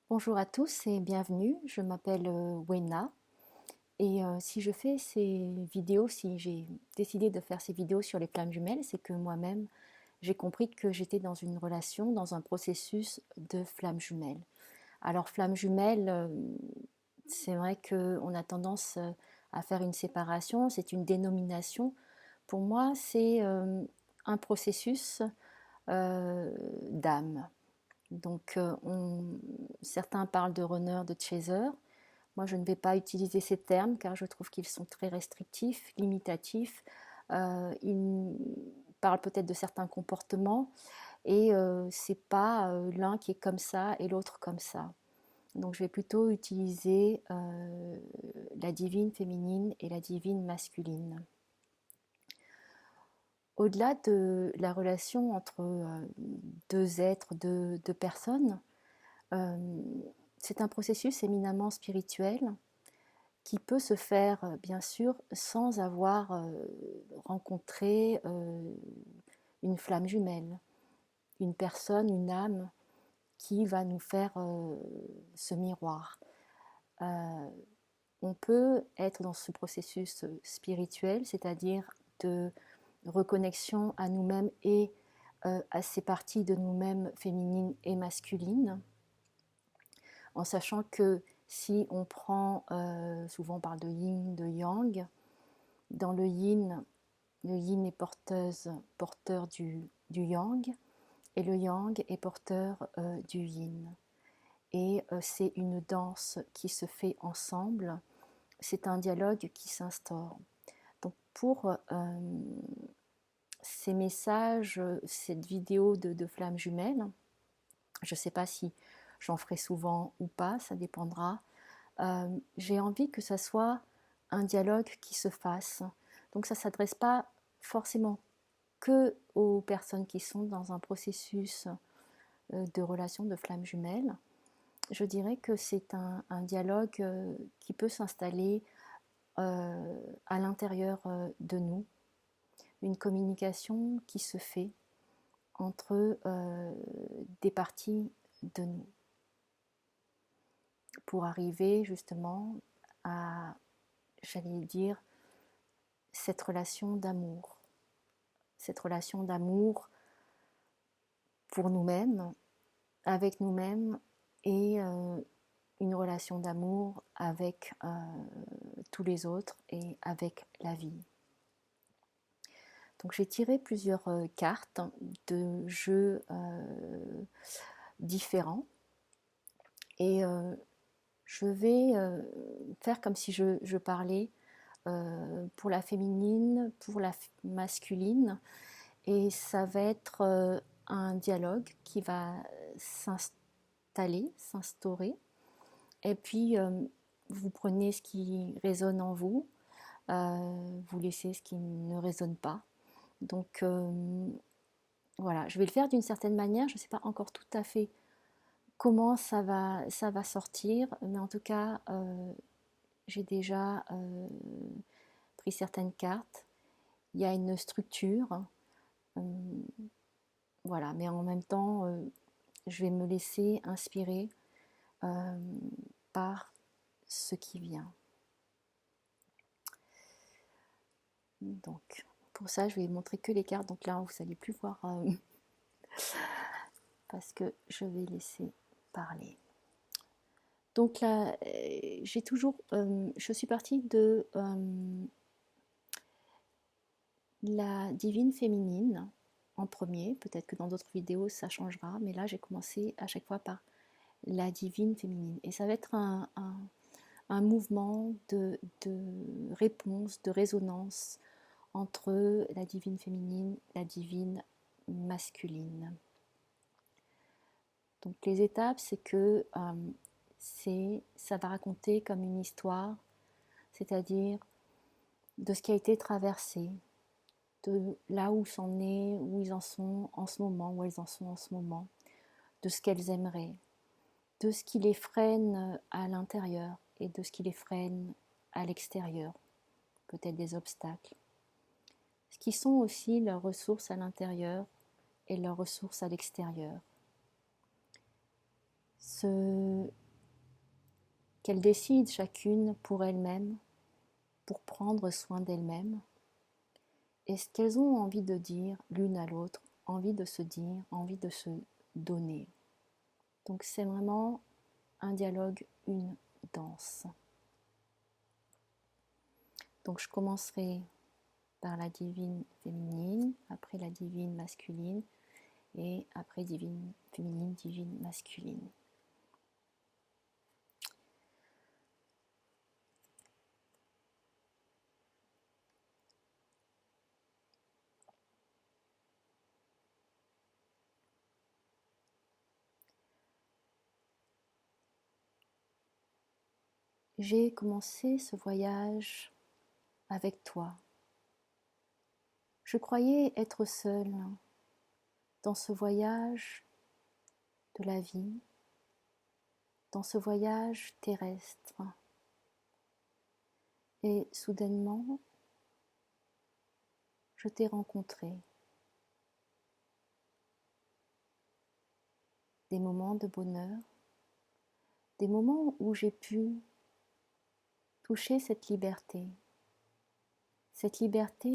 Bonjour à tous et bienvenue, je m'appelle Wena et si je fais ces vidéos, si j'ai décidé de faire ces vidéos sur les flammes jumelles, c'est que moi-même j'ai compris que j'étais dans une relation, dans un processus de flammes jumelles. Alors flammes jumelles, c'est vrai qu'on a tendance à faire une séparation, c'est une dénomination. Pour moi, c'est un processus d'âme. Donc, certains parlent de runner, de chaser. Moi, je ne vais pas utiliser ces termes car je trouve qu'ils sont très restrictifs, limitatifs. Ils parlent peut-être de certains comportements et c'est pas l'un qui est comme ça et l'autre comme ça. Donc, je vais plutôt utiliser la divine féminine et la divine masculine. Au-delà de la relation entre deux êtres, deux personnes, euh, c'est un processus éminemment spirituel qui peut se faire, bien sûr, sans avoir rencontré une flamme jumelle, une personne, une âme qui va nous faire ce miroir. Euh, on peut être dans ce processus spirituel, c'est-à-dire de reconnexion à nous-mêmes et à ces parties de nous-mêmes féminines et masculines, en sachant que si on prend, souvent on parle de yin, de yang, dans le yin est porteur du yang, et le yang est porteur du yin. Et c'est une danse qui se fait ensemble, c'est un dialogue qui s'instaure. Donc pour ces messages, cette vidéo de flammes jumelles, je ne sais pas si j'en ferai souvent ou pas, ça dépendra. J'ai envie que ça soit un dialogue qui se fasse. Donc ça ne s'adresse pas forcément que aux personnes qui sont dans un processus de relation de flamme jumelle. Je dirais que c'est un dialogue qui peut s'installer à l'intérieur de nous, une communication qui se fait entre des parties de nous pour arriver justement à, j'allais dire, cette relation d'amour pour nous-mêmes, avec nous-mêmes et une relation d'amour avec tous les autres et avec la vie. Donc j'ai tiré plusieurs cartes de jeux différents et je vais faire comme si je parlais pour la féminine, pour la masculine, et ça va être un dialogue qui va s'installer, s'instaurer, et puis vous prenez ce qui résonne en vous, vous laissez ce qui ne résonne pas. Donc voilà, je vais le faire d'une certaine manière, je ne sais pas encore tout à fait comment ça va sortir, mais en tout cas, j'ai déjà pris certaines cartes, il y a une structure, euh, voilà, mais en même temps, je vais me laisser inspirer euh, par ce qui vient. Donc, pour ça, je vais montrer que les cartes. Donc là, vous n'allez plus voir parce que je vais laisser parler. Donc là, j'ai toujours, je suis partie de la divine féminine en premier. Peut-être que dans d'autres vidéos, ça changera, mais là, j'ai commencé à chaque fois par la divine féminine. Et ça va être un mouvement de réponse, de résonance entre la divine féminine, la divine masculine. Donc les étapes, c'est que ça va raconter comme une histoire, c'est-à-dire de ce qui a été traversé, de là où c'en est, où ils en sont en ce moment, où elles en sont en ce moment, de ce qu'elles aimeraient, de ce qui les freine à l'intérieur et de ce qui les freine à l'extérieur, peut-être des obstacles. Ce qui sont aussi leurs ressources à l'intérieur et leurs ressources à l'extérieur. qu'elles décident chacune pour elles-mêmes, pour prendre soin d'elles-mêmes, et ce qu'elles ont envie de dire l'une à l'autre, envie de se dire, envie de se donner. Donc c'est vraiment un dialogue, une danse. Donc je commencerai par la divine féminine, après la divine masculine, et après divine féminine, divine masculine. J'ai commencé ce voyage avec toi. Je croyais être seule dans ce voyage de la vie, dans ce voyage terrestre. Et soudainement, je t'ai rencontré. Des moments de bonheur, des moments où j'ai pu toucher cette liberté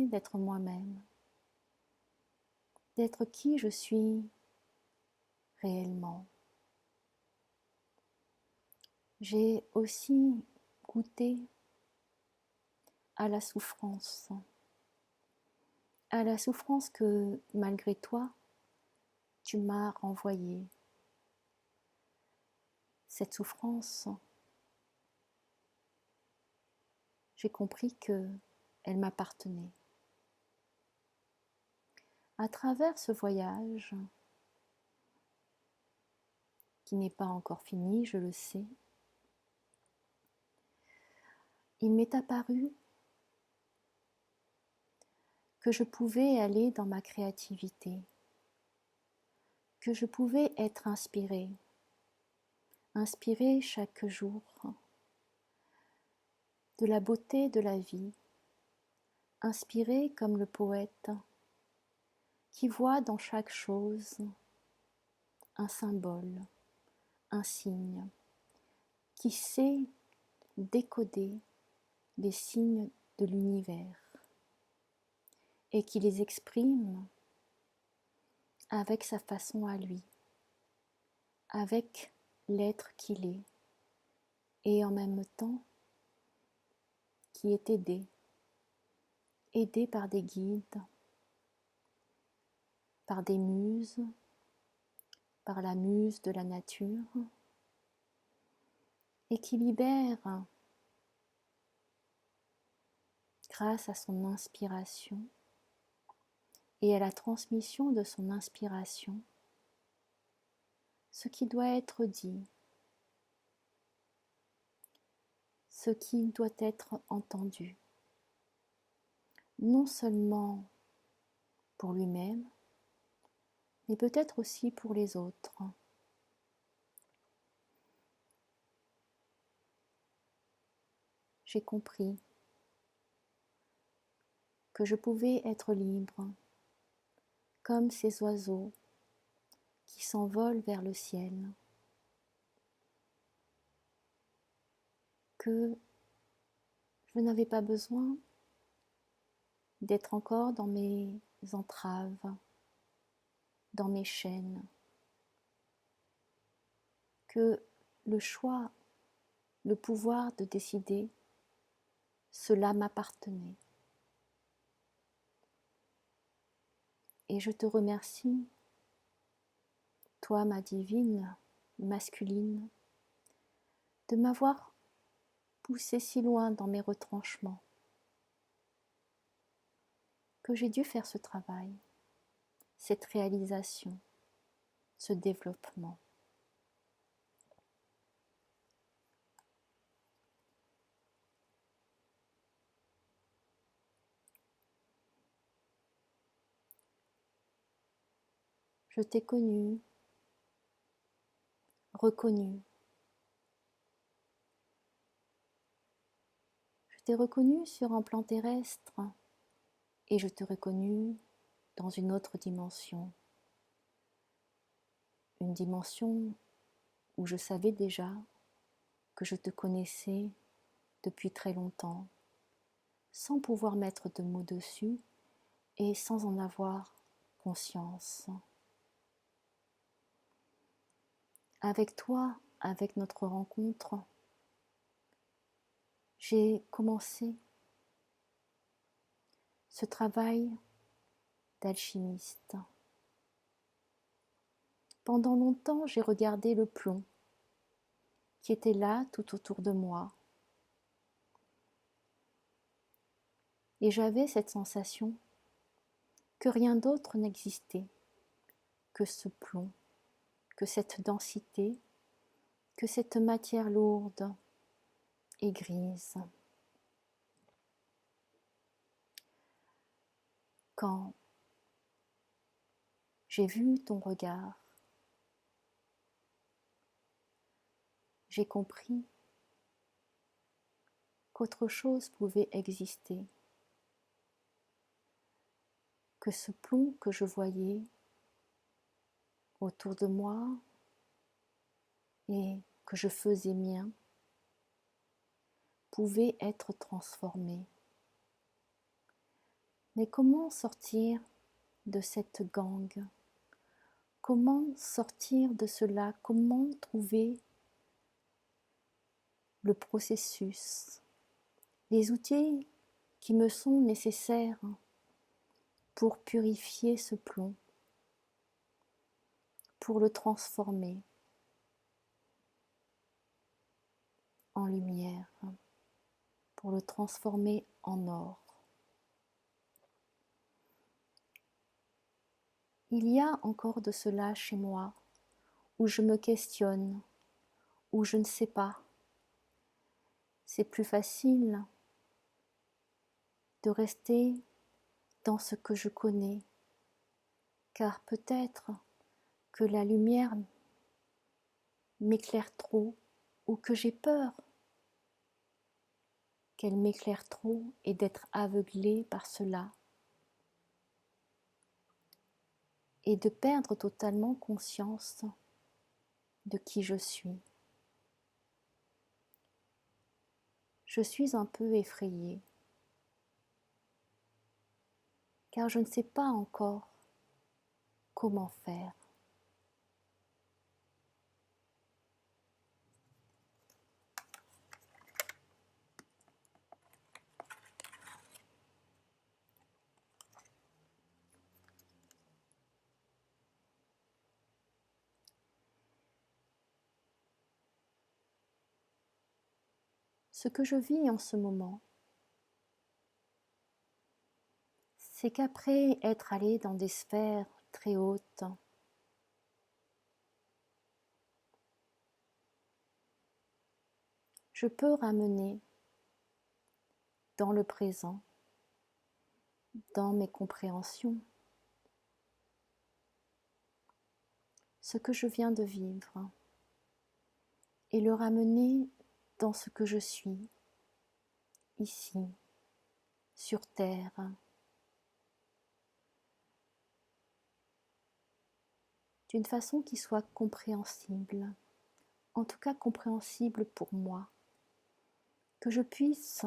d'être moi-même, d'être qui je suis réellement. J'ai aussi goûté à la souffrance que malgré toi, tu m'as renvoyée. Cette souffrance, j'ai compris qu'elle m'appartenait. À travers ce voyage, qui n'est pas encore fini, je le sais, il m'est apparu que je pouvais aller dans ma créativité, que je pouvais être inspirée chaque jour de la beauté de la vie, inspirée comme le poète qui voit dans chaque chose un symbole, un signe, qui sait décoder les signes de l'univers et qui les exprime avec sa façon à lui, avec l'être qu'il est, et en même temps qui est aidé par des guides, par des muses, par la muse de la nature, et qui libère, grâce à son inspiration et à la transmission de son inspiration, ce qui doit être dit, ce qui doit être entendu, non seulement pour lui-même, mais peut-être aussi pour les autres. J'ai compris que je pouvais être libre, comme ces oiseaux qui s'envolent vers le ciel, que je n'avais pas besoin d'être encore dans mes entraves, dans mes chaînes, que le choix, le pouvoir de décider, cela m'appartenait. Et je te remercie, toi ma divine masculine, de m'avoir poussé si loin dans mes retranchements, que j'ai dû faire ce travail, cette réalisation, ce développement. Je t'ai connu, reconnu. Je t'ai reconnu sur un plan terrestre et je t'ai reconnu dans une autre dimension. Une dimension où je savais déjà que je te connaissais depuis très longtemps, sans pouvoir mettre de mots dessus et sans en avoir conscience. Avec toi, avec notre rencontre, j'ai commencé ce travail d'alchimiste. Pendant longtemps, j'ai regardé le plomb qui était là tout autour de moi. Et j'avais cette sensation que rien d'autre n'existait que ce plomb, que cette densité, que cette matière lourde et grise. Quand j'ai vu ton regard, j'ai compris qu'autre chose pouvait exister, que ce plomb que je voyais autour de moi et que je faisais mien pouvait être transformé. Mais comment sortir de cette gangue? Comment sortir de cela? Comment trouver le processus, les outils qui me sont nécessaires pour purifier ce plomb, pour le transformer en lumière, pour le transformer en or. Il y a encore de cela chez moi, où je me questionne, où je ne sais pas. C'est plus facile de rester dans ce que je connais, car peut-être que la lumière m'éclaire trop, ou que j'ai peur qu'elle m'éclaire trop et d'être aveuglée par cela, et de perdre totalement conscience de qui je suis. Je suis un peu effrayée, car je ne sais pas encore comment faire. Ce que je vis en ce moment, c'est qu'après être allée dans des sphères très hautes, je peux ramener dans le présent, dans mes compréhensions, ce que je viens de vivre et le ramener dans ce que je suis, ici, sur Terre. D'une façon qui soit compréhensible, en tout cas compréhensible pour moi, que je puisse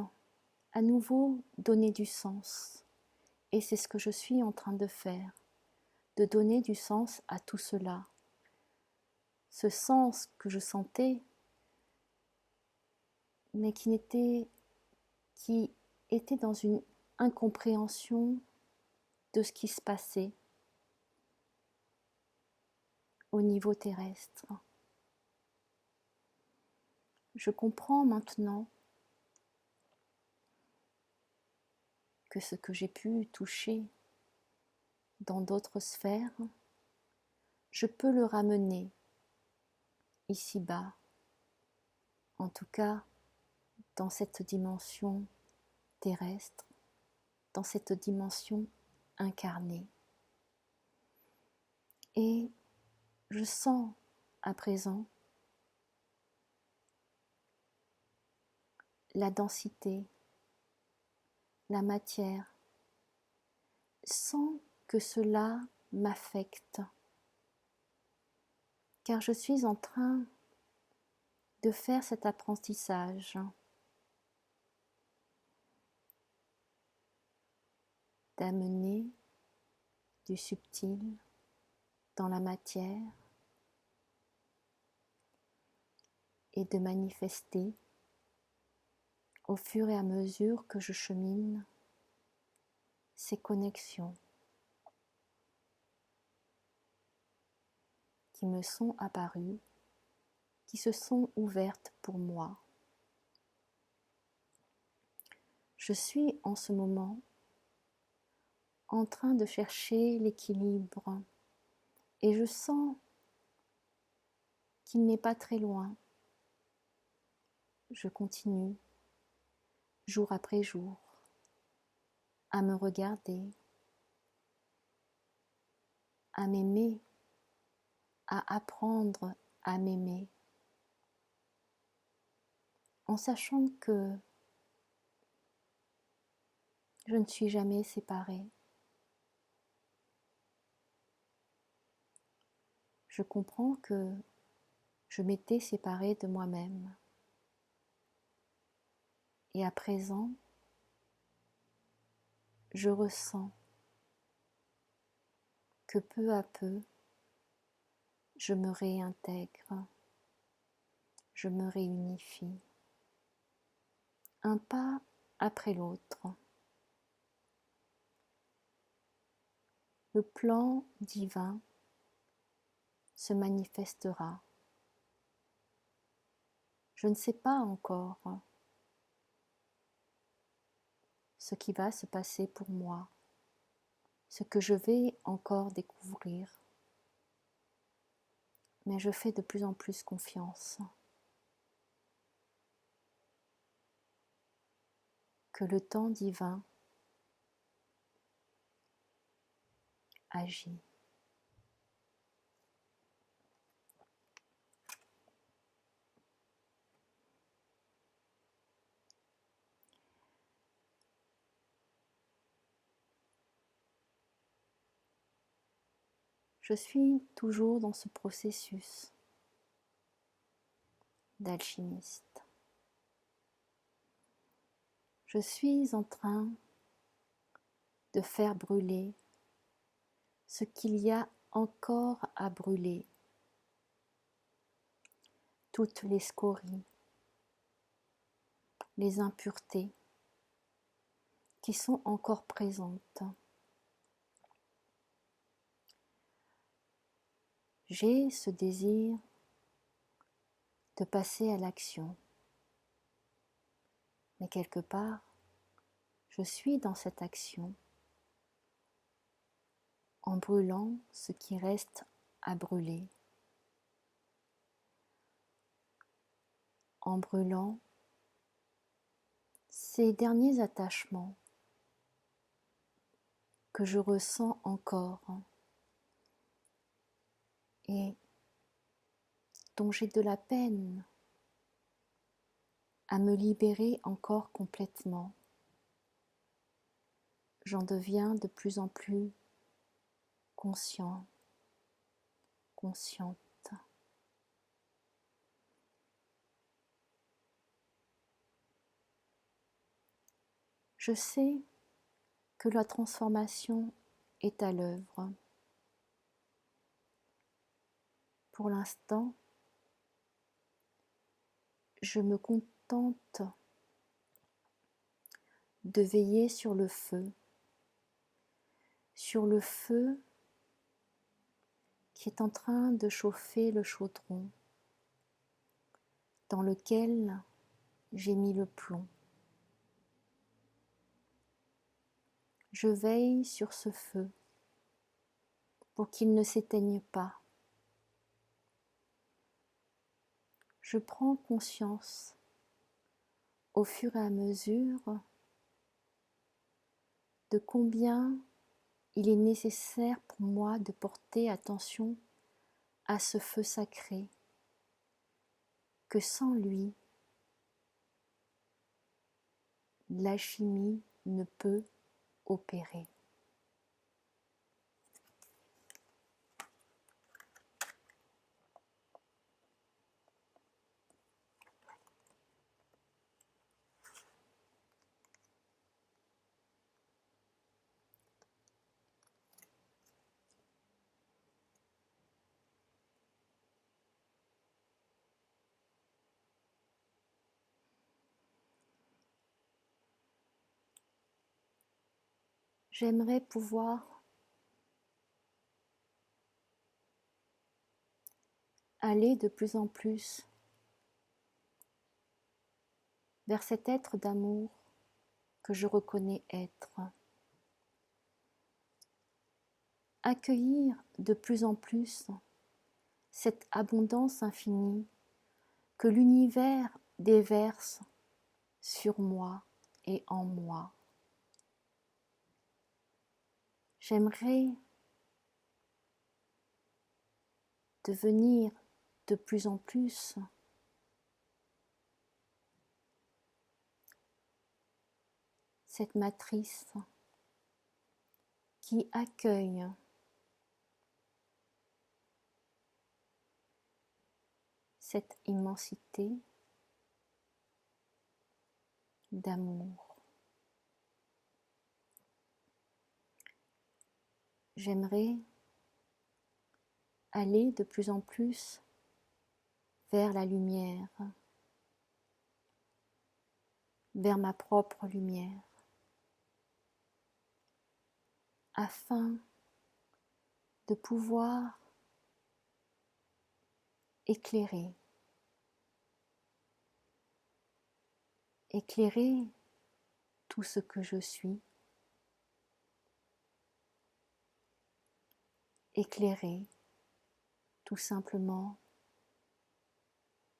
à nouveau donner du sens. Et c'est ce que je suis en train de faire, de donner du sens à tout cela. Ce sens que je sentais, mais qui était dans une incompréhension de ce qui se passait au niveau terrestre. Je comprends maintenant que ce que j'ai pu toucher dans d'autres sphères, je peux le ramener ici-bas, en tout cas dans cette dimension terrestre, dans cette dimension incarnée. Et je sens à présent la densité, la matière, sans que cela m'affecte, car je suis en train de faire cet apprentissage, d'amener du subtil dans la matière et de manifester au fur et à mesure que je chemine ces connexions qui me sont apparues, qui se sont ouvertes pour moi. Je suis en ce moment en train de chercher l'équilibre et je sens qu'il n'est pas très loin. Je continue, jour après jour, à me regarder, à m'aimer, à apprendre à m'aimer, en sachant que je ne suis jamais séparée. Je comprends que je m'étais séparée de moi-même. Et à présent, je ressens que peu à peu, je me réintègre, je me réunifie, un pas après l'autre. Le plan divin se manifestera. Je ne sais pas encore ce qui va se passer pour moi, ce que je vais encore découvrir, mais je fais de plus en plus confiance que le temps divin agit. Je suis toujours dans ce processus d'alchimiste. Je suis en train de faire brûler ce qu'il y a encore à brûler, toutes les scories, les impuretés qui sont encore présentes. J'ai ce désir de passer à l'action, mais quelque part, je suis dans cette action en brûlant ce qui reste à brûler, en brûlant ces derniers attachements que je ressens encore et dont j'ai de la peine à me libérer encore complètement. J'en deviens de plus en plus conscient, consciente. Je sais que la transformation est à l'œuvre. Pour l'instant, je me contente de veiller sur le feu qui est en train de chauffer le chaudron dans lequel j'ai mis le plomb. Je veille sur ce feu pour qu'il ne s'éteigne pas. Je prends conscience au fur et à mesure de combien il est nécessaire pour moi de porter attention à ce feu sacré, que sans lui, l'alchimie ne peut opérer. J'aimerais pouvoir aller de plus en plus vers cet être d'amour que je reconnais être. Accueillir de plus en plus cette abondance infinie que l'univers déverse sur moi et en moi. J'aimerais devenir de plus en plus cette matrice qui accueille cette immensité d'amour. J'aimerais aller de plus en plus vers la lumière, vers ma propre lumière, afin de pouvoir éclairer tout ce que je suis, éclairer tout simplement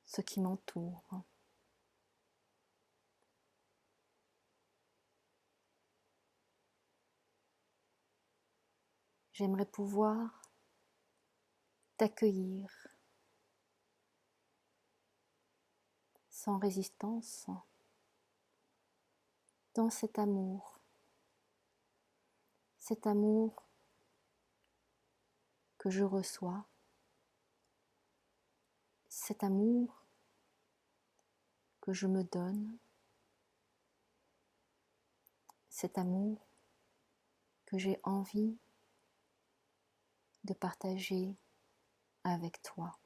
ce qui m'entoure. J'aimerais pouvoir t'accueillir sans résistance dans cet amour que je reçois, cet amour que je me donne, cet amour que j'ai envie de partager avec toi.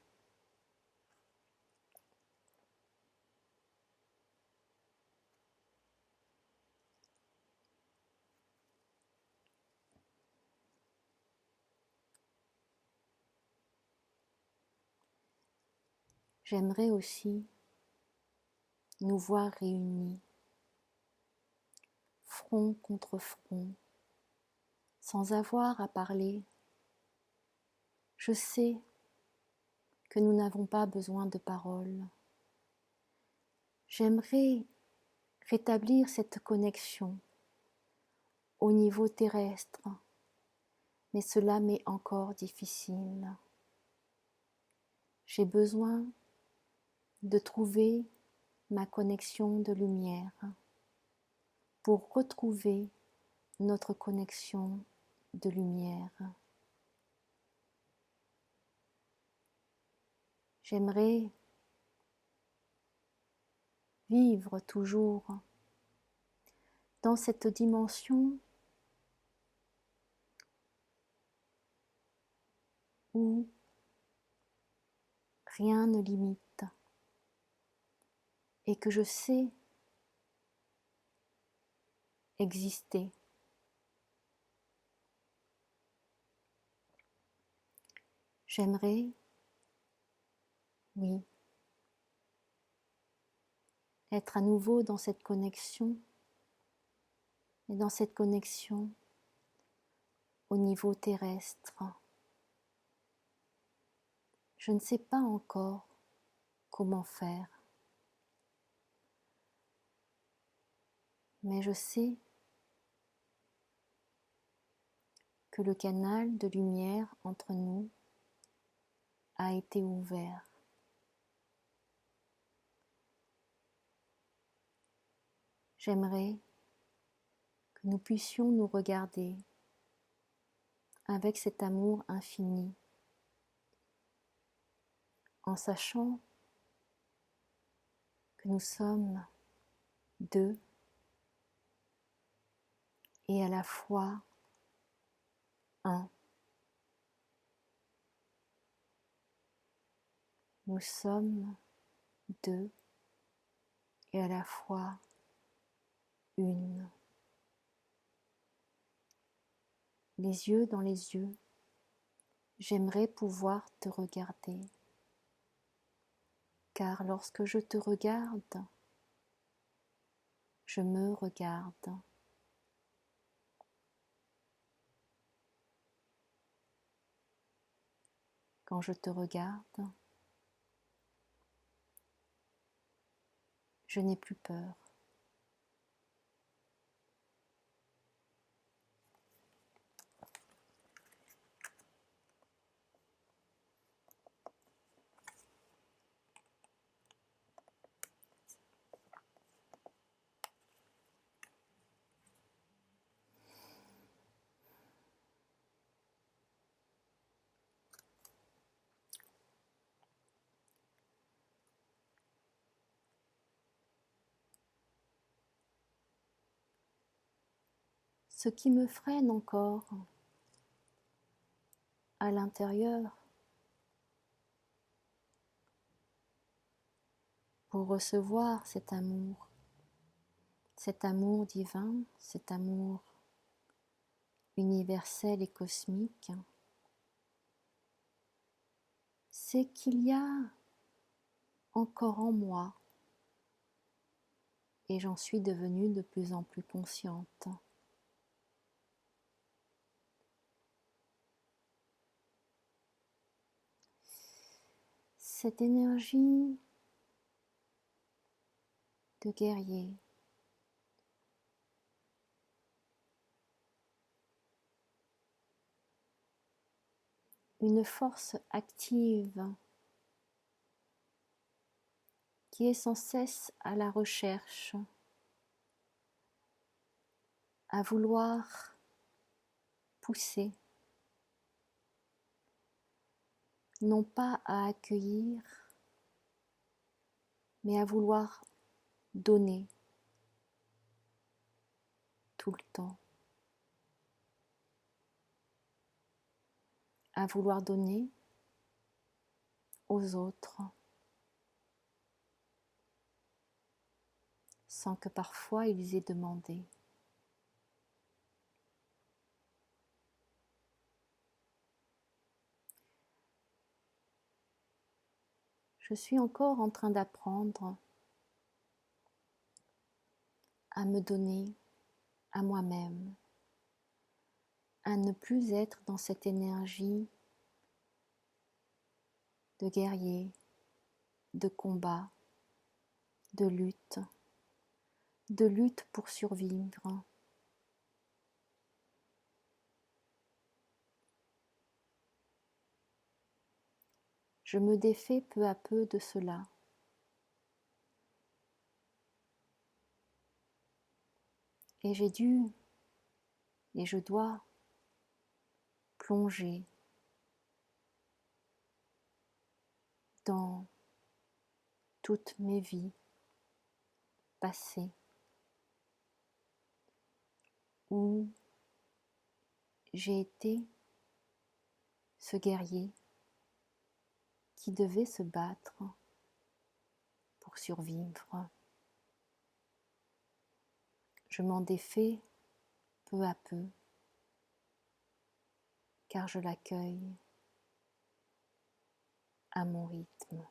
J'aimerais aussi nous voir réunis, front contre front, sans avoir à parler. Je sais que nous n'avons pas besoin de paroles. J'aimerais rétablir cette connexion au niveau terrestre, mais cela m'est encore difficile. J'ai besoin de trouver ma connexion de lumière pour retrouver notre connexion de lumière. J'aimerais vivre toujours dans cette dimension où rien ne limite et que je sais exister. J'aimerais, oui, être à nouveau dans cette connexion et dans cette connexion au niveau terrestre. Je ne sais pas encore comment faire, mais je sais que le canal de lumière entre nous a été ouvert. J'aimerais que nous puissions nous regarder avec cet amour infini, en sachant que nous sommes deux et à la fois un. Nous sommes deux et à la fois une. les yeux dans les yeux. J'aimerais pouvoir te regarder, car lorsque je te regarde, je me regarde. Quand je te regarde, je n'ai plus peur. Ce qui me freine encore à l'intérieur pour recevoir cet amour divin, cet amour universel et cosmique, c'est qu'il y a encore en moi, et j'en suis devenue de plus en plus consciente, cette énergie de guerrier, une force active qui est sans cesse à la recherche, à vouloir pousser, non pas à accueillir, mais à vouloir donner tout le temps, à vouloir donner aux autres, sans que parfois ils aient demandé. Je suis encore en train d'apprendre à me donner à moi-même, à ne plus être dans cette énergie de guerrier, de combat, de lutte pour survivre. Je me défais peu à peu de cela. Et j'ai dû, et je dois plonger dans toutes mes vies passées où j'ai été ce guerrier qui devait se battre pour survivre. Je m'en défais peu à peu, car je l'accueille à mon rythme.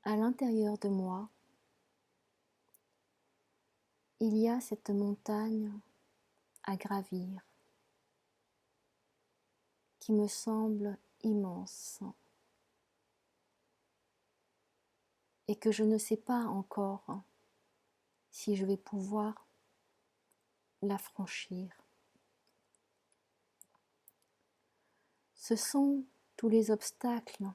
À l'intérieur de moi, il y a cette montagne à gravir qui me semble immense et que je ne sais pas encore si je vais pouvoir la franchir. Ce sont tous les obstacles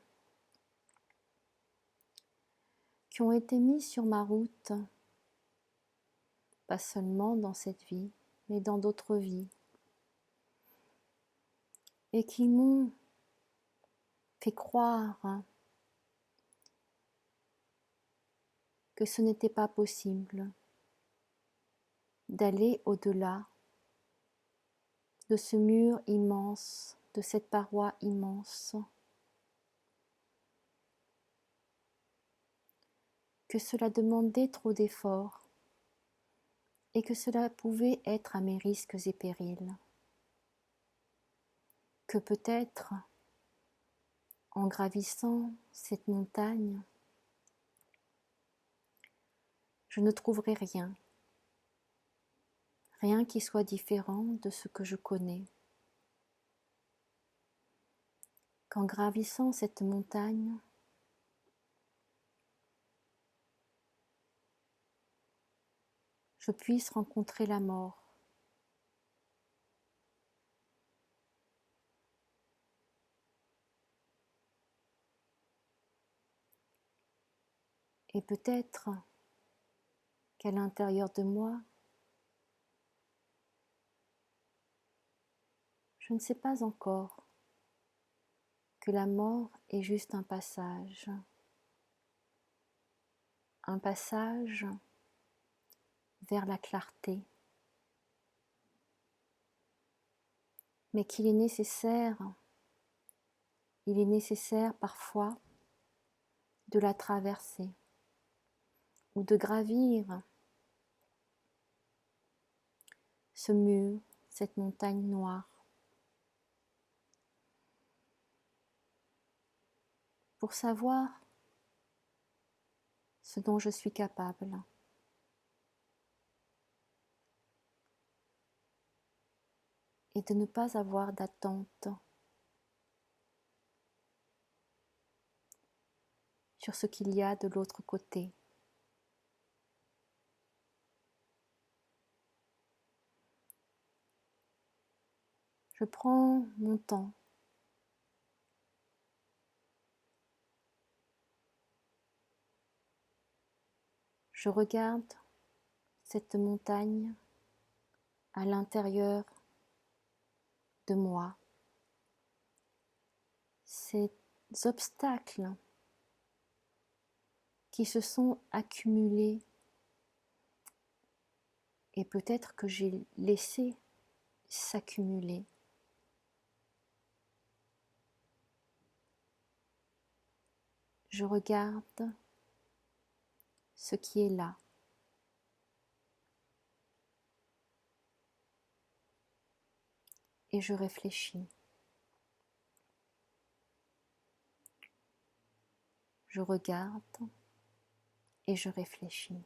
qui ont été mis sur ma route, pas seulement dans cette vie, mais dans d'autres vies, et qui m'ont fait croire que ce n'était pas possible d'aller au-delà de ce mur immense, de cette paroi immense, que cela demandait trop d'efforts et que cela pouvait être à mes risques et périls. Que peut-être, en gravissant cette montagne, je ne trouverai rien, rien qui soit différent de ce que je connais. Qu'en gravissant cette montagne, je puisse rencontrer la mort. Et peut-être qu'à l'intérieur de moi, je ne sais pas encore que la mort est juste un passage vers la clarté, mais qu'il est nécessaire, il est nécessaire parfois de la traverser ou de gravir ce mur, cette montagne noire, pour savoir ce dont je suis capable. Et de ne pas avoir d'attente sur ce qu'il y a de l'autre côté. Je prends mon temps. Je regarde cette montagne à l'intérieur de moi. Ces obstacles qui se sont accumulés et peut-être que j'ai laissé s'accumuler. Je regarde ce qui est là. Et je réfléchis. Je regarde et je réfléchis.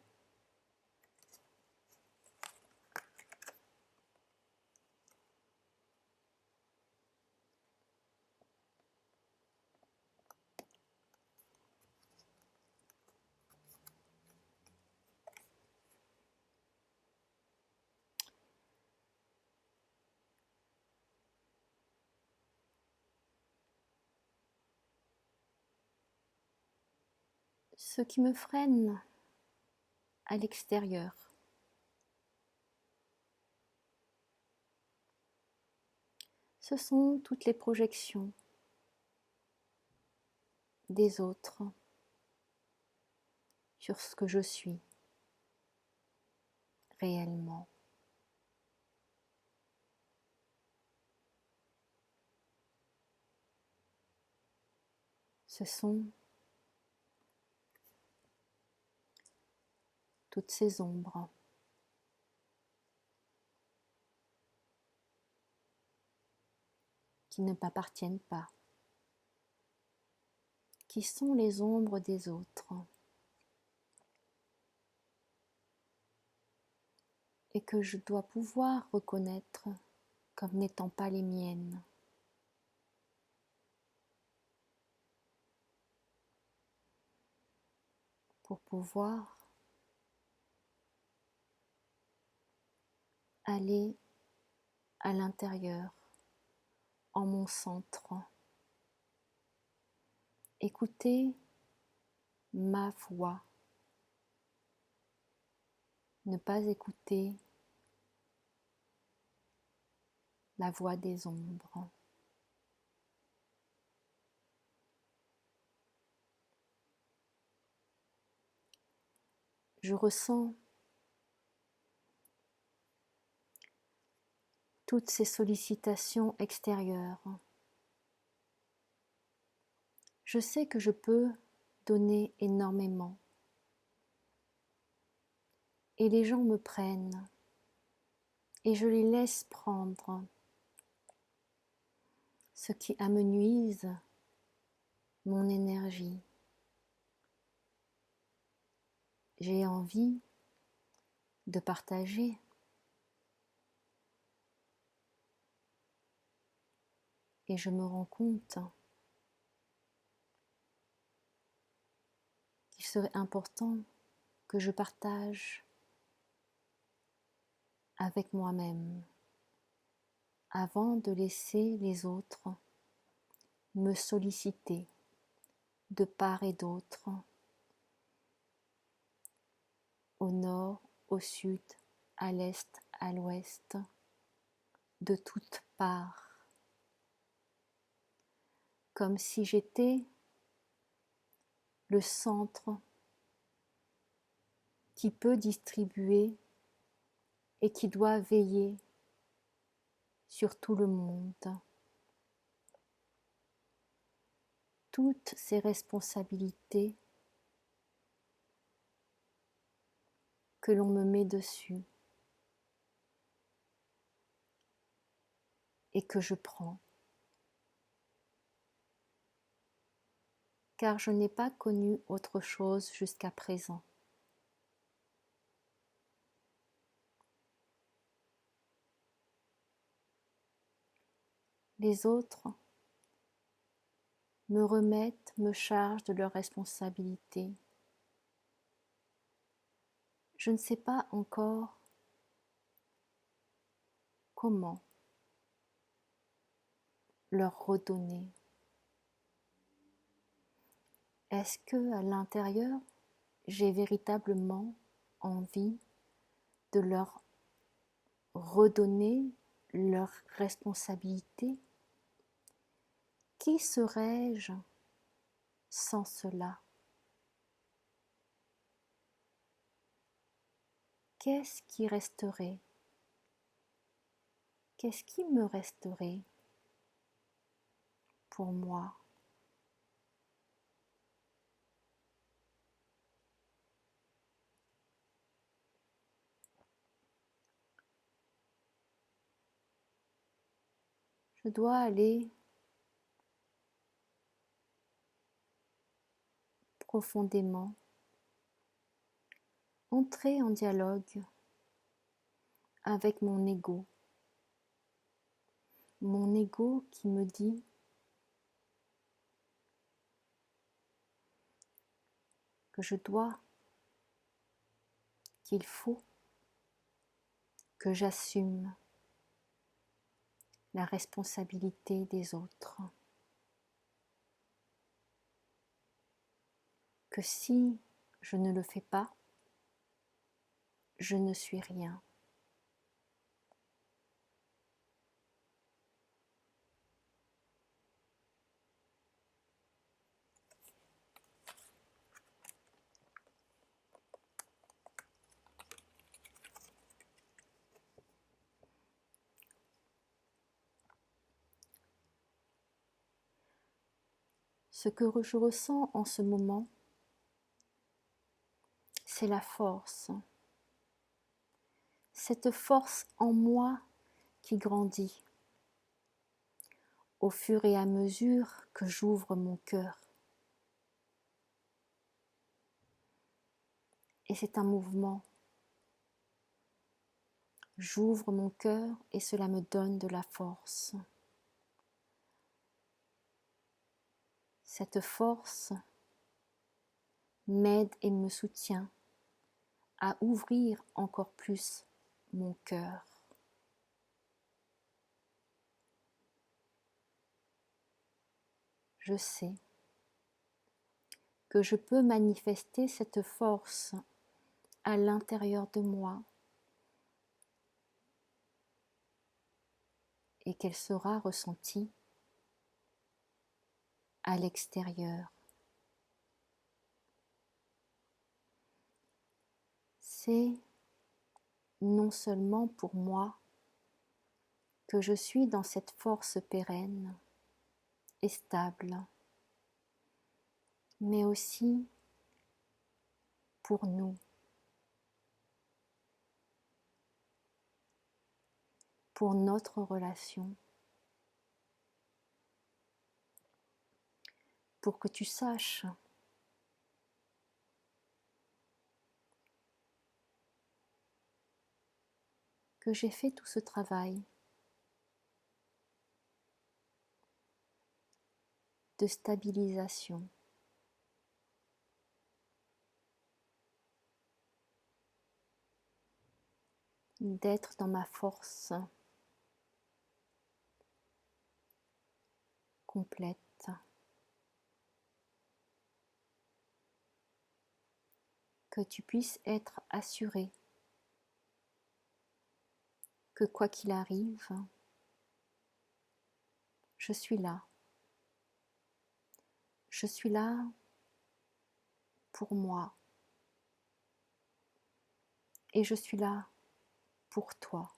Ce qui me freine à l'extérieur, ce sont toutes les projections des autres sur ce que je suis réellement. Ce sont toutes ces ombres qui ne m'appartiennent pas, qui sont les ombres des autres et que je dois pouvoir reconnaître comme n'étant pas les miennes. Pour pouvoir aller à l'intérieur, en mon centre, écouter ma voix, ne pas écouter la voix des ombres. Je ressens toutes ces sollicitations extérieures. Je sais que je peux donner énormément, et les gens me prennent et je les laisse prendre ce qui amenuise mon énergie. J'ai envie de partager. Et je me rends compte qu'il serait important que je partage avec moi-même avant de laisser les autres me solliciter de part et d'autre, au nord, au sud, à l'est, à l'ouest, de toutes parts, comme si j'étais le centre qui peut distribuer et qui doit veiller sur tout le monde. Toutes ces responsabilités que l'on me met dessus et que je prends. Car je n'ai pas connu autre chose jusqu'à présent. Les autres me remettent, me chargent de leurs responsabilités. Je ne sais pas encore comment leur redonner. Est-ce que à l'intérieur, j'ai véritablement envie de leur redonner leur responsabilité? Qui serais-je sans cela? Qu'est-ce qui resterait? Qu'est-ce qui me resterait pour moi? Je dois aller profondément, entrer en dialogue avec mon ego qui me dit que je dois, qu'il faut que j'assume la responsabilité des autres, que si je ne le fais pas, je ne suis rien. Ce que je ressens en ce moment, c'est la force. Cette force en moi qui grandit au fur et à mesure que j'ouvre mon cœur. Et c'est un mouvement. J'ouvre mon cœur et cela me donne de la force. Cette force m'aide et me soutient à ouvrir encore plus mon cœur. Je sais que je peux manifester cette force à l'intérieur de moi et qu'elle sera ressentie à l'extérieur. C'est non seulement pour moi que je suis dans cette force pérenne et stable, mais aussi pour nous. pour notre relation, pour que tu saches que j'ai fait tout ce travail de stabilisation, d'être dans ma force complète, que tu puisses être assuré que quoi qu'il arrive, je suis là. Je suis là pour moi et je suis là pour toi.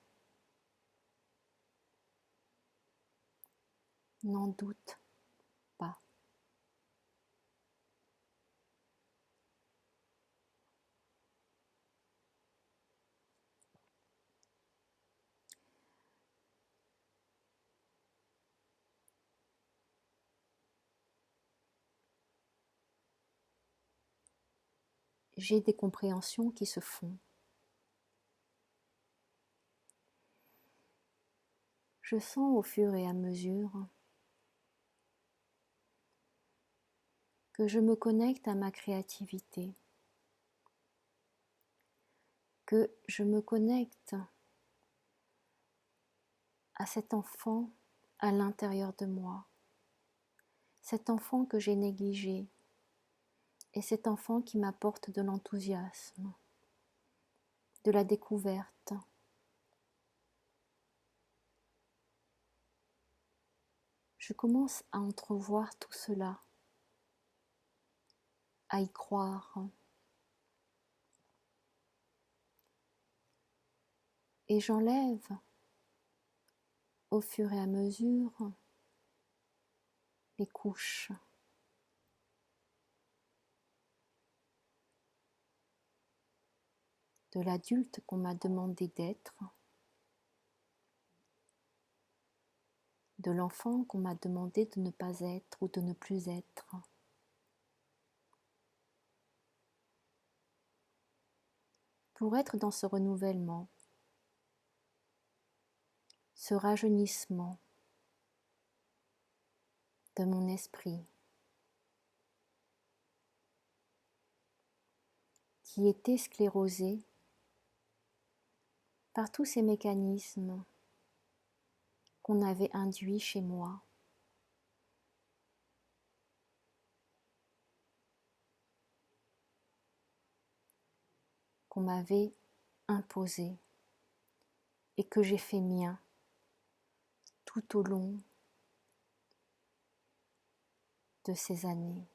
N'en doute pas. J'ai des compréhensions qui se font. Je sens au fur et à mesure que je me connecte à ma créativité, que je me connecte à cet enfant à l'intérieur de moi, cet enfant que j'ai négligé et cet enfant qui m'apporte de l'enthousiasme, de la découverte. Je commence à entrevoir tout cela, à y croire. Et j'enlève au fur et à mesure les couches. De l'adulte qu'on m'a demandé d'être, de l'enfant qu'on m'a demandé de ne pas être ou de ne plus être. Pour être dans ce renouvellement, ce rajeunissement de mon esprit qui était sclérosé par tous ces mécanismes qu'on avait induits chez moi, qu'on m'avait imposés et que j'ai fait mien tout au long de ces années.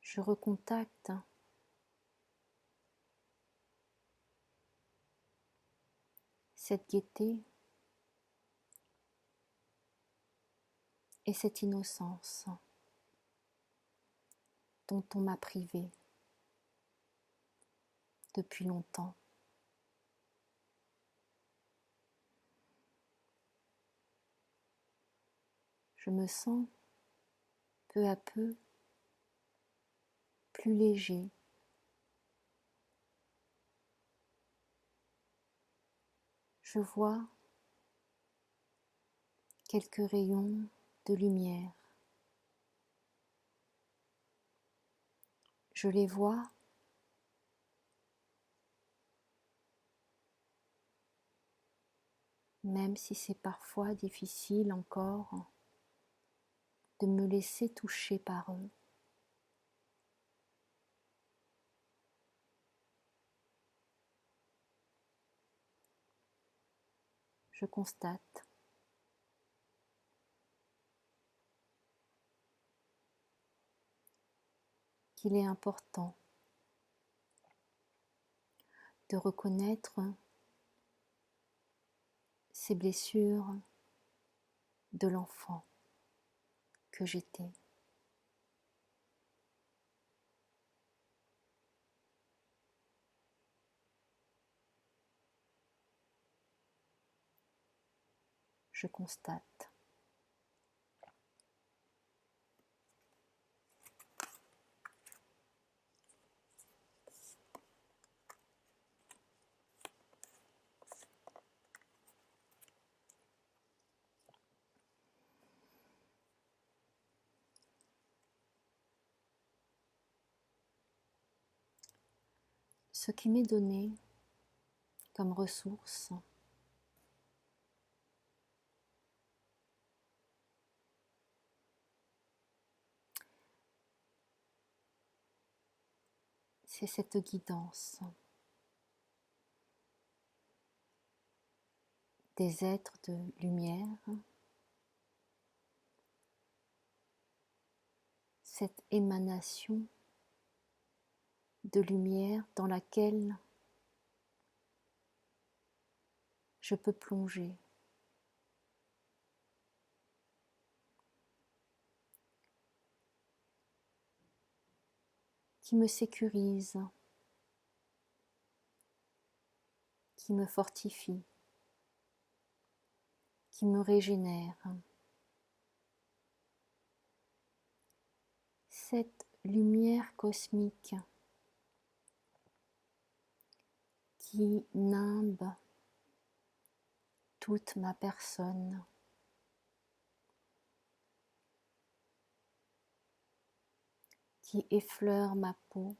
Je recontacte cette gaieté et cette innocence dont on m'a privé depuis longtemps. Je me sens peu à peu plus léger, je vois quelques rayons de lumière. Je les vois même si c'est parfois difficile encore de me laisser toucher par eux. Je constate qu'il est important de reconnaître ces blessures de l'enfant que j'étais. je constate. Ce qui m'est donné comme ressource, c'est cette guidance des êtres de lumière, cette émanation de lumière dans laquelle je peux plonger. Qui me sécurise, qui me fortifie, qui me régénère. Cette lumière cosmique qui nimbe toute ma personne, qui effleure ma peau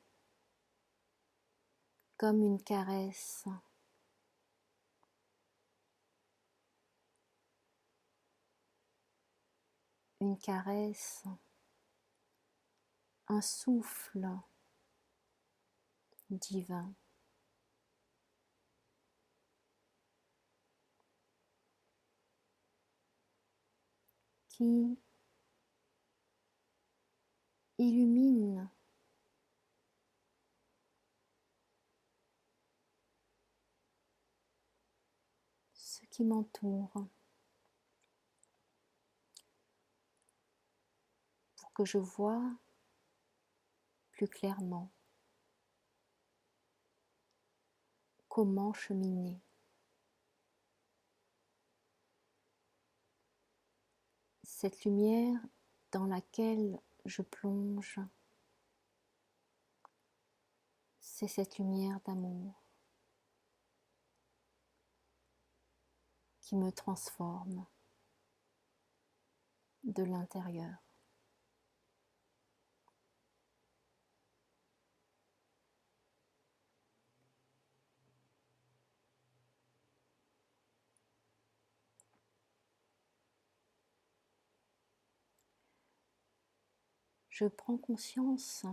comme une caresse, un souffle divin. Qui illumine ce qui m'entoure pour que je voie plus clairement comment cheminer. Cette lumière dans laquelle je plonge, c'est cette lumière d'amour qui me transforme de l'intérieur. Je prends conscience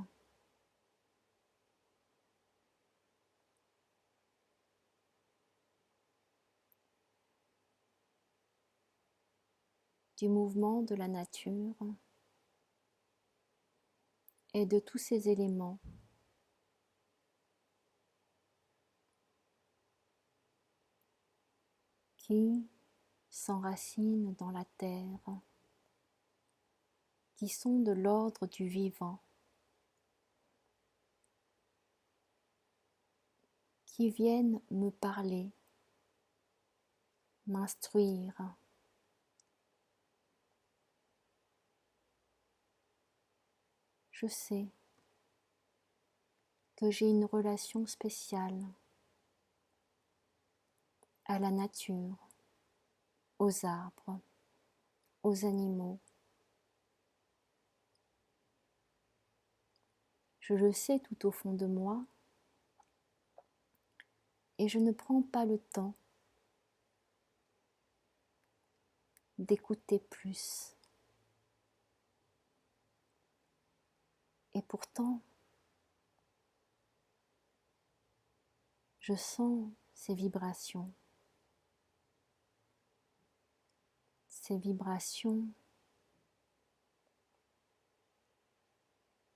du mouvement de la nature et de tous ces éléments qui s'enracinent dans la terre, qui sont de l'ordre du vivant, qui viennent me parler, m'instruire. Je sais que j'ai une relation spéciale à la nature, aux arbres, aux animaux. Je le sais tout au fond de moi et je ne prends pas le temps d'écouter plus. Et pourtant, je sens ces vibrations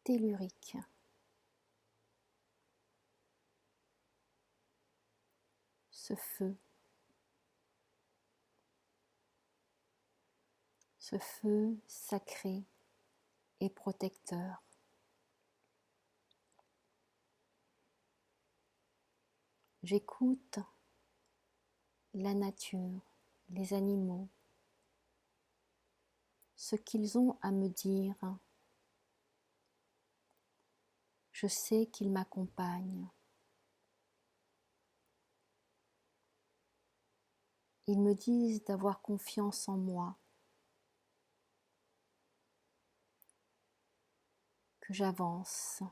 telluriques, ce feu sacré et protecteur. J'écoute la nature, les animaux, ce qu'ils ont à me dire. Je sais qu'ils m'accompagnent. Ils me disent d'avoir confiance en moi, que j'avance,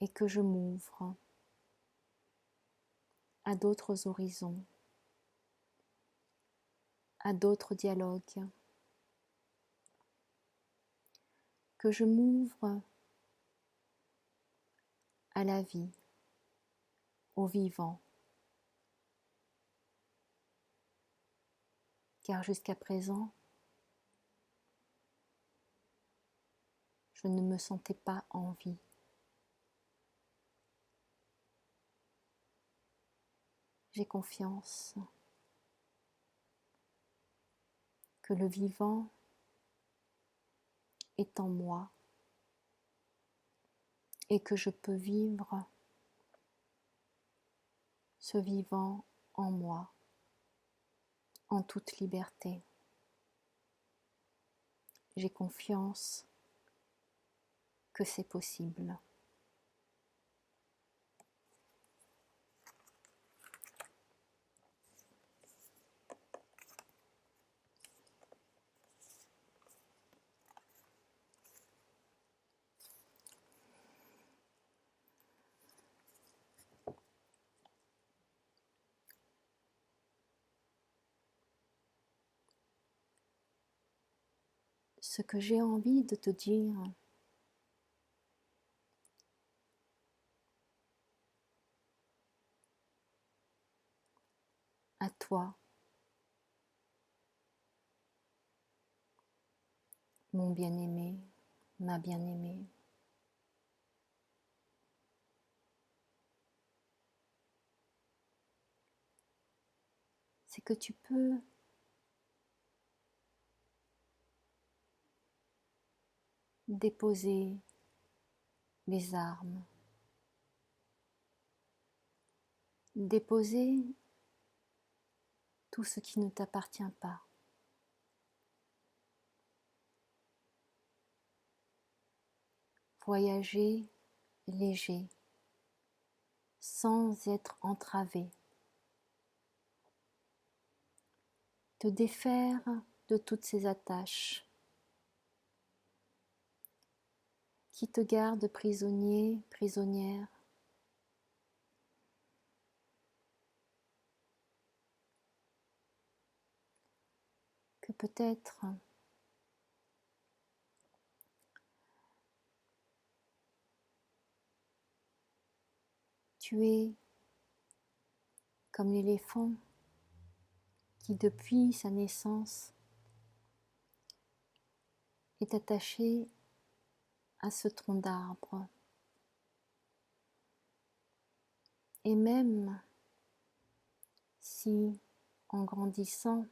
et que je m'ouvre à d'autres horizons, à d'autres dialogues, que je m'ouvre à la vie, au vivant, car jusqu'à présent, je ne me sentais pas en vie. J'ai confiance que le vivant est en moi et que je peux vivre ce vivant en moi, en toute liberté. J'ai confiance que c'est possible. Ce que j'ai envie de te dire, à toi, mon bien-aimé, ma bien-aimée, c'est que tu peux déposer les armes, déposer tout ce qui ne t'appartient pas, voyager léger, sans être entravé, te défaire de toutes ces attaches qui te gardent prisonnier, prisonnière, que peut-être tu es comme l'éléphant qui depuis sa naissance est attaché à ce tronc d'arbre. Et même si, en grandissant,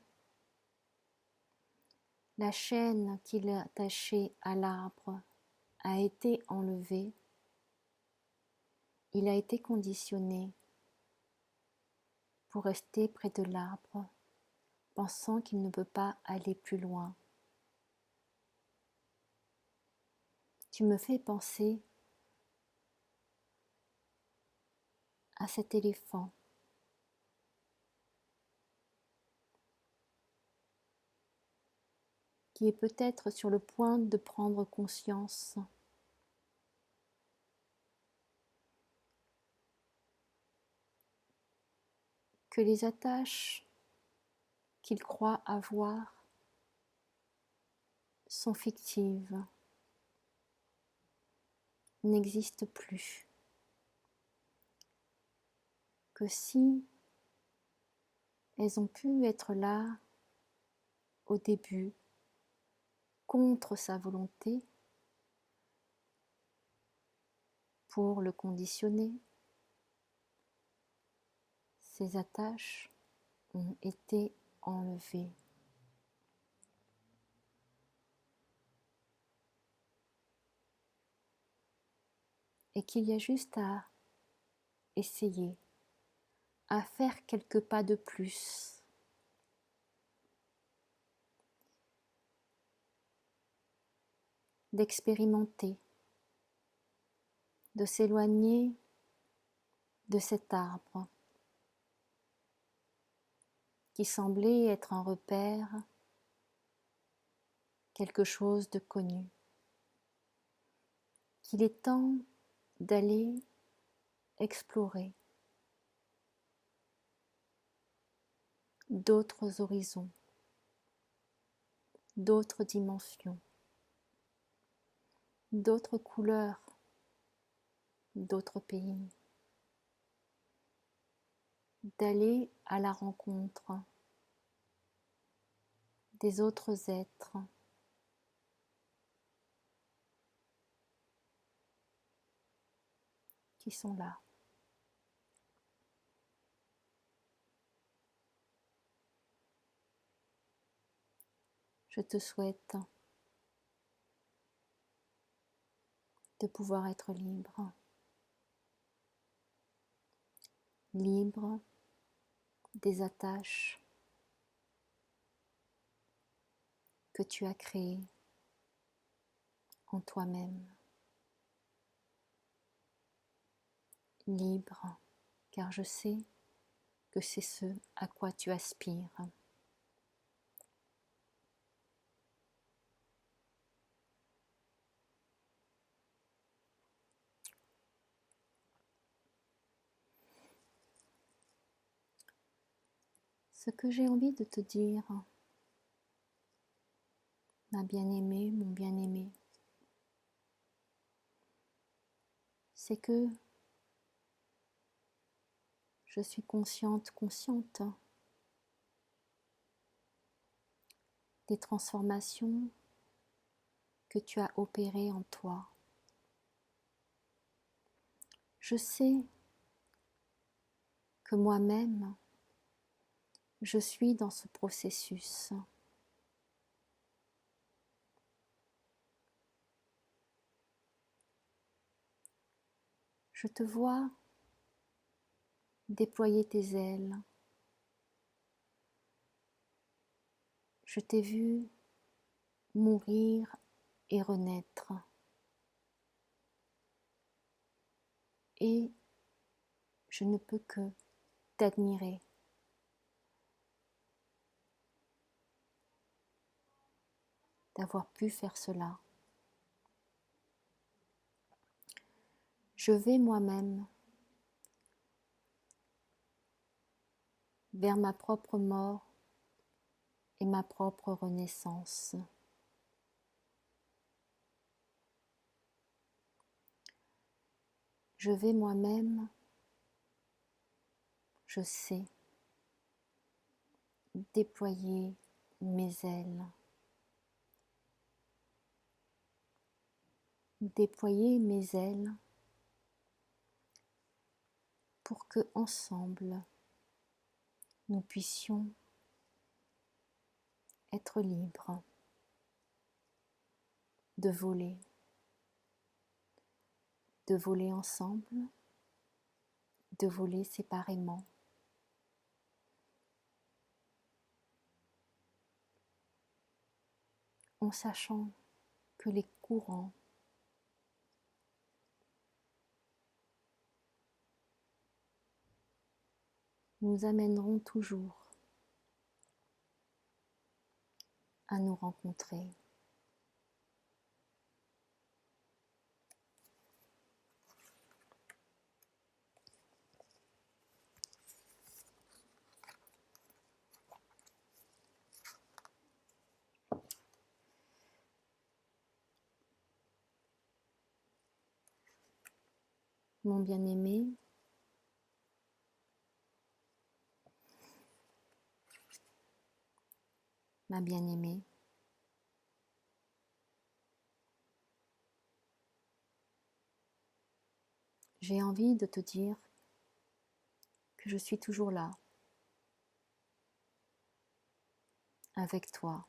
la chaîne qui l'attachait à l'arbre a été enlevée, il a été conditionné pour rester près de l'arbre, pensant qu'il ne peut pas aller plus loin. Tu me fais penser à cet éléphant qui est peut-être sur le point de prendre conscience que les attaches qu'il croit avoir sont fictives, n'existent plus. Que si elles ont pu être là au début, contre sa volonté, pour le conditionner, ces attaches ont été enlevées. Et qu'il y a juste à essayer, à faire quelques pas de plus. D'expérimenter, de s'éloigner de cet arbre qui semblait être un repère, quelque chose de connu, qu'il est temps d'aller explorer d'autres horizons, d'autres dimensions, d'autres couleurs, d'autres pays, d'aller à la rencontre des autres êtres qui sont là. Je te souhaite de pouvoir être libre, libre des attaches que tu as créées en toi-même, libre, car je sais que c'est ce à quoi tu aspires. Ce que j'ai envie de te dire, ma bien-aimée, mon bien-aimé, c'est que je suis consciente des transformations que tu as opérées en toi. Je sais que moi-même, je suis dans ce processus. Je te vois déployer tes ailes. Je t'ai vu mourir et renaître. Et je ne peux que t'admirer. D'avoir pu faire cela. Je vais moi-même vers ma propre mort et ma propre renaissance. Je vais moi-même, je sais, déployer mes ailes. Déployer mes ailes pour que ensemble nous puissions être libres de voler ensemble, de voler séparément. En sachant que les courants nous amèneront toujours à nous rencontrer. Mon bien-aimé, ma bien-aimée, j'ai envie de te dire que je suis toujours là, avec toi,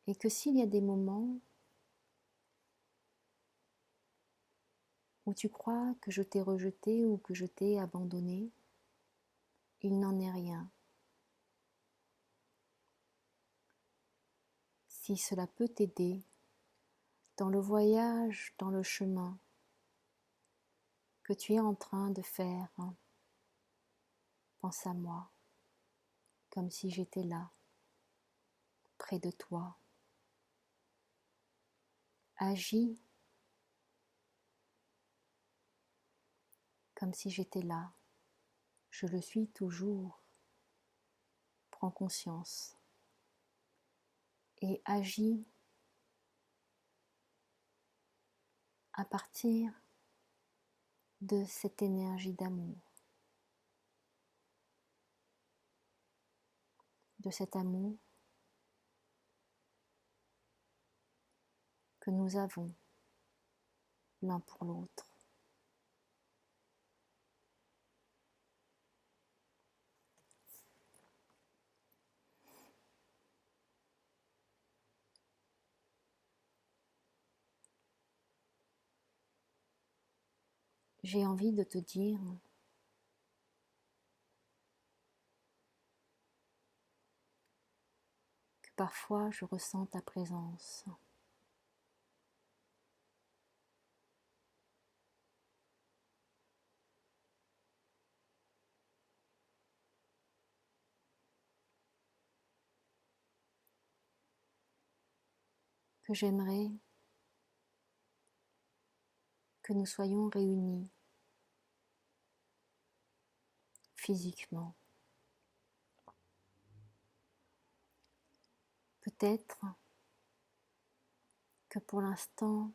et que s'il y a des moments où tu crois que je t'ai rejeté ou que je t'ai abandonné, il n'en est rien. Si cela peut t'aider dans le voyage, dans le chemin que tu es en train de faire, pense à moi, comme si j'étais là, près de toi. Agis comme si j'étais là. Je le suis toujours. Prends conscience et agis à partir de cette énergie d'amour, de cet amour que nous avons l'un pour l'autre. J'ai envie de te dire que parfois je ressens ta présence. Que j'aimerais que nous soyons réunis physiquement. Peut-être que pour l'instant,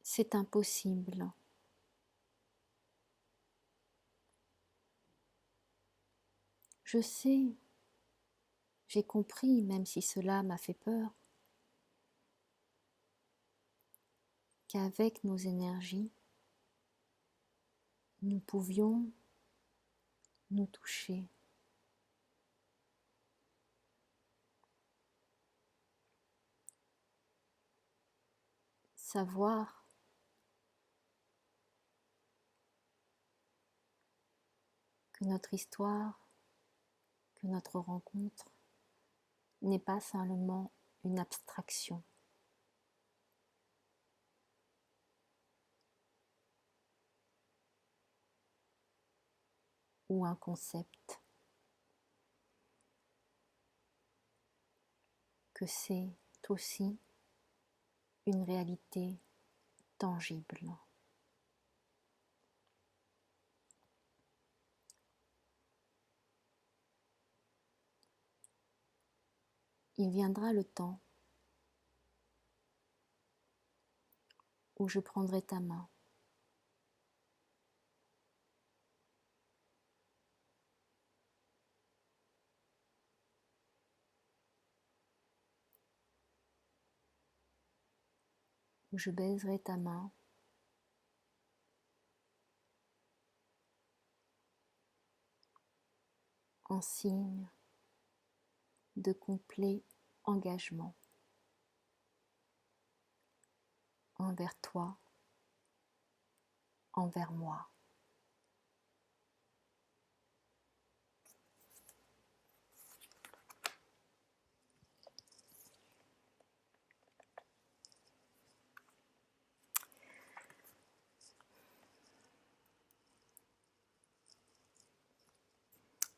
c'est impossible. Je sais, j'ai compris, même si cela m'a fait peur, qu'avec nos énergies, nous pouvions nous toucher. Savoir que notre histoire, que notre rencontre n'est pas seulement une abstraction ou un concept, que c'est aussi une réalité tangible. Il viendra le temps où je prendrai ta main, où je baiserai ta main en signe de complet engagement envers toi, envers moi.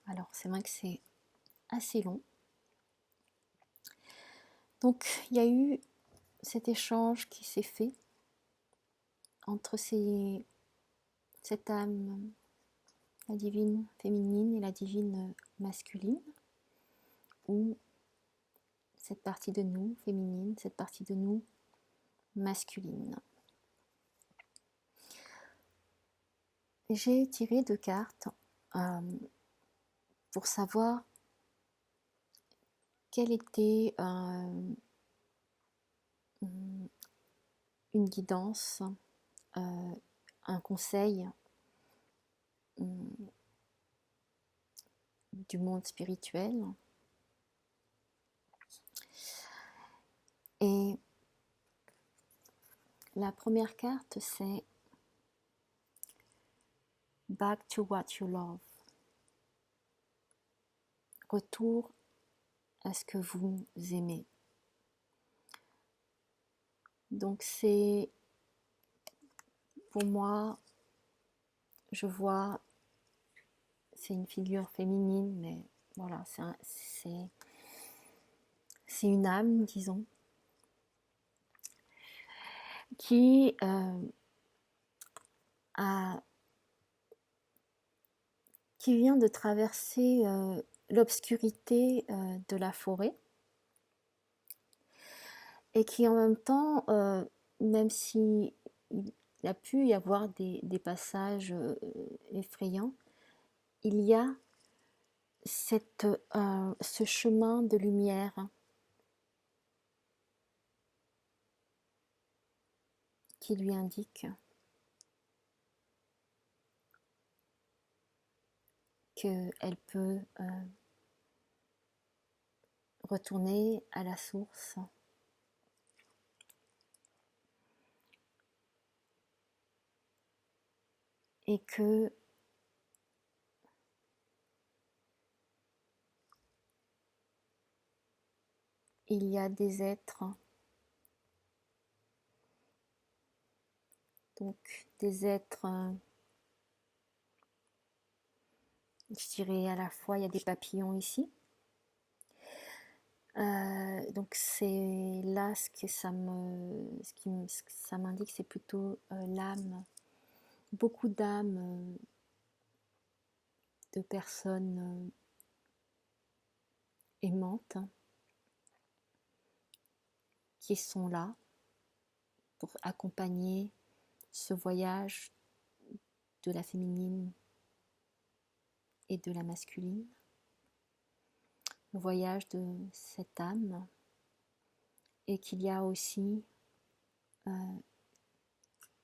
Alors c'est vrai que c'est assez long. Donc il y a eu cet échange qui s'est fait entre cette âme, la divine féminine et la divine masculine, ou cette partie de nous féminine, cette partie de nous masculine. J'ai tiré 2 cartes pour savoir quelle était une guidance, un conseil du monde spirituel. Et La première carte, c'est Back to what you love. Retour à ce que vous aimez. Donc c'est, pour moi, je vois, c'est une figure féminine, mais voilà, c'est une âme, disons, qui qui vient de traverser l'obscurité de la forêt et qui en même temps, même si il a pu y avoir des passages effrayants, il y a ce chemin de lumière qui lui indique qu'elle peut retourner à la source et que il y a des êtres, donc des êtres, je dirais à la fois, il y a des papillons ici. Donc c'est là ce que ça m'indique, c'est plutôt l'âme, beaucoup d'âmes de personnes aimantes qui sont là pour accompagner ce voyage de la féminine et de la masculine, le voyage de cette âme, et qu'il y a aussi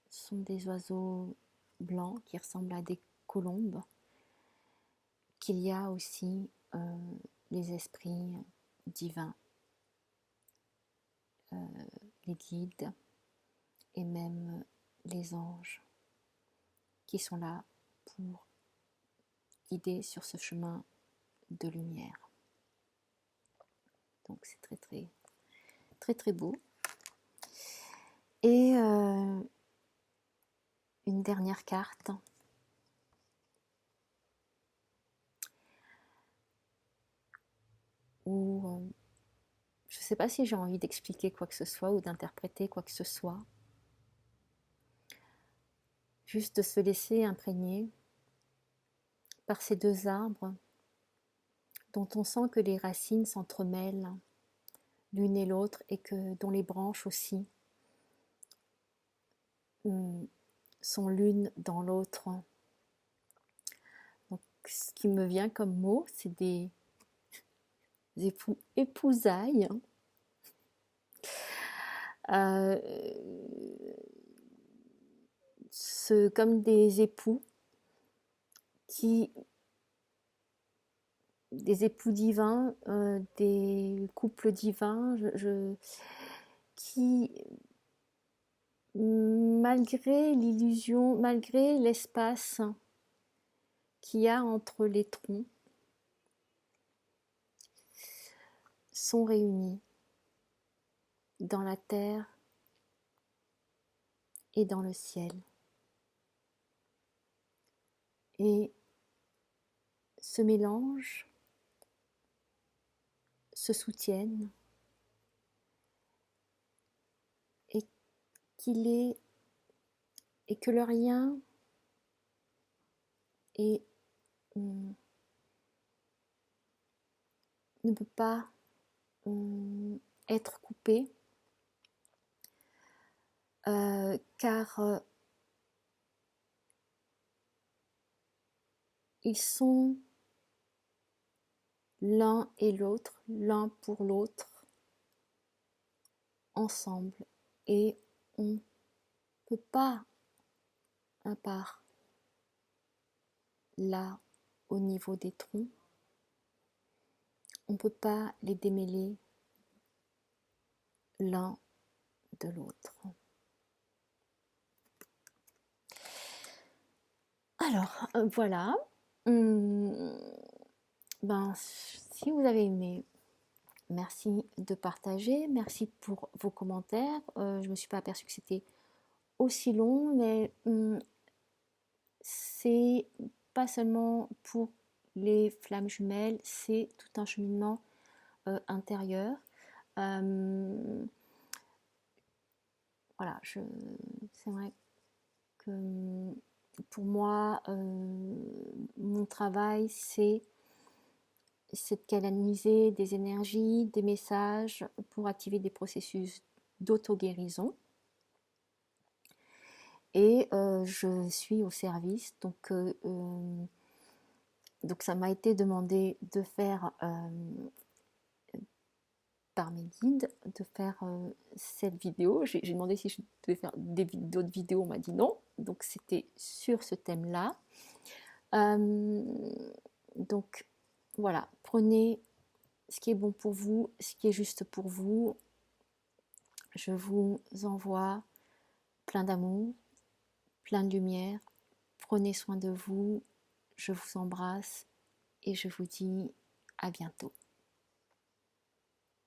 sont des oiseaux blancs qui ressemblent à des colombes, qu'il y a aussi les esprits divins, les guides et même les anges qui sont là pour guider sur ce chemin de lumière. Donc c'est très très très très beau. Et une dernière carte où je ne sais pas si j'ai envie d'expliquer quoi que ce soit ou d'interpréter quoi que ce soit. Juste de se laisser imprégner par ces deux arbres dont on sent que les racines s'entremêlent l'une et l'autre et que dont les branches aussi sont l'une dans l'autre. Donc, ce qui me vient comme mot, c'est des épousailles. Comme des époux des époux divins, des couples divins, qui, malgré l'illusion, malgré l'espace qu'il y a entre les troncs, sont réunis dans la terre et dans le ciel. Et se mélangent, se soutiennent, et et que le lien est, ne peut pas être coupé, car ils sont l'un et l'autre, l'un pour l'autre, ensemble. Et on ne peut pas, à part là, au niveau des troncs, on ne peut pas les démêler l'un de l'autre. Alors, voilà. Hum, Ben, si vous avez aimé, merci de partager, merci pour vos commentaires. Je ne me suis pas aperçue que c'était aussi long, mais c'est pas seulement pour les flammes jumelles, c'est tout un cheminement intérieur. Euh, voilà, c'est vrai que pour moi, mon travail, c'est de canaliser des énergies, des messages pour activer des processus d'auto-guérison. Et je suis au service, donc ça m'a été demandé de faire par mes guides, de faire cette vidéo. J'ai demandé si je devais faire d'autres vidéos, on m'a dit non, donc c'était sur ce thème-là. Euh, donc voilà, prenez ce qui est bon pour vous, ce qui est juste pour vous. Je vous envoie plein d'amour, plein de lumière. Prenez soin de vous. Je vous embrasse et je vous dis à bientôt.